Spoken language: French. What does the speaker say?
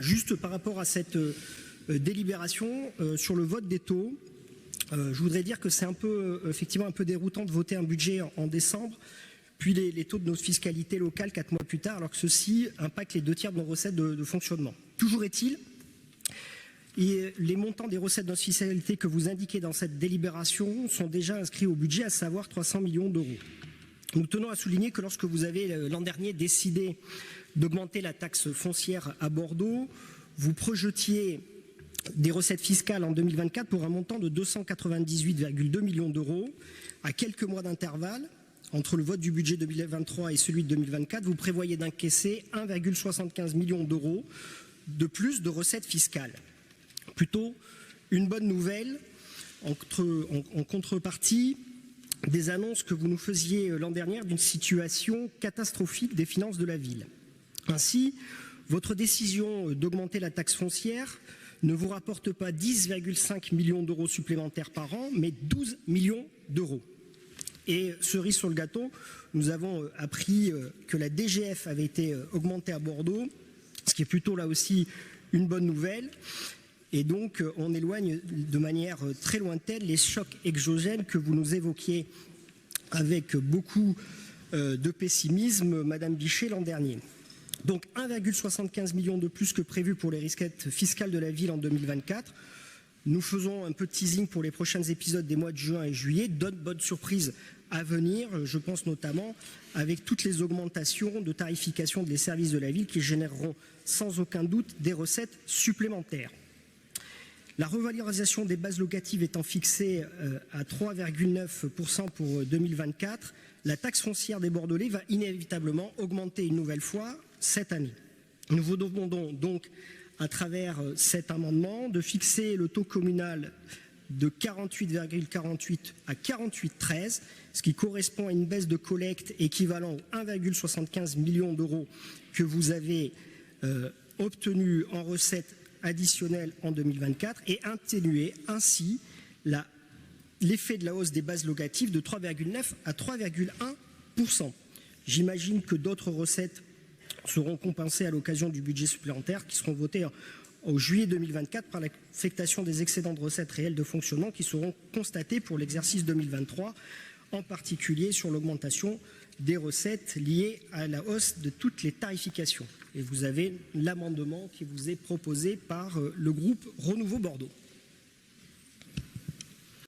Juste par rapport à cette délibération sur le vote des taux, je voudrais dire que c'est effectivement un peu déroutant de voter un budget en décembre, puis les taux de nos fiscalités locales 4 mois plus tard, alors que ceci impacte les 2/3 de nos recettes de fonctionnement. Toujours est-il, et les montants des recettes de notre fiscalité que vous indiquez dans cette délibération sont déjà inscrits au budget, à savoir 300 millions d'euros. Nous tenons à souligner que lorsque vous avez l'an dernier décidé d'augmenter la taxe foncière à Bordeaux, vous projetiez des recettes fiscales en 2024 pour un montant de 298,2 millions d'euros. À quelques mois d'intervalle, entre le vote du budget 2023 et celui de 2024, vous prévoyez d'encaisser 1,75 million d'euros de plus de recettes fiscales. Plutôt une bonne nouvelle en contrepartie des annonces que vous nous faisiez l'an dernier d'une situation catastrophique des finances de la ville. Ainsi, votre décision d'augmenter la taxe foncière ne vous rapporte pas 10,5 millions d'euros supplémentaires par an, mais 12 millions d'euros. Et cerise sur le gâteau, nous avons appris que la DGF avait été augmentée à Bordeaux, ce qui est plutôt là aussi une bonne nouvelle. Et donc, on éloigne de manière très lointaine les chocs exogènes que vous nous évoquiez avec beaucoup de pessimisme, Madame Bichet, l'an dernier. Donc, 1,75 million de plus que prévu pour les risquettes fiscales de la ville en 2024. Nous faisons un peu de teasing pour les prochains épisodes des mois de juin et juillet. D'autres bonnes surprises à venir, je pense notamment avec toutes les augmentations de tarification des services de la ville qui généreront sans aucun doute des recettes supplémentaires. La revalorisation des bases locatives étant fixée à 3,9% pour 2024, la taxe foncière des Bordelais va inévitablement augmenter une nouvelle fois cette année. Nous vous demandons donc, à travers cet amendement, de fixer le taux communal de 48,48 à 48,13, ce qui correspond à une baisse de collecte équivalent aux 1,75 million d'euros que vous avez obtenu en recettes additionnelle en 2024 et atténuer ainsi l'effet de la hausse des bases locatives de 3,9 à 3,1%. J'imagine que d'autres recettes seront compensées à l'occasion du budget supplémentaire qui seront votés au juillet 2024 par l'affectation des excédents de recettes réelles de fonctionnement qui seront constatés pour l'exercice 2023, en particulier sur l'augmentation des recettes liées à la hausse de toutes les tarifications. Et vous avez l'amendement qui vous est proposé par le groupe Renouveau Bordeaux.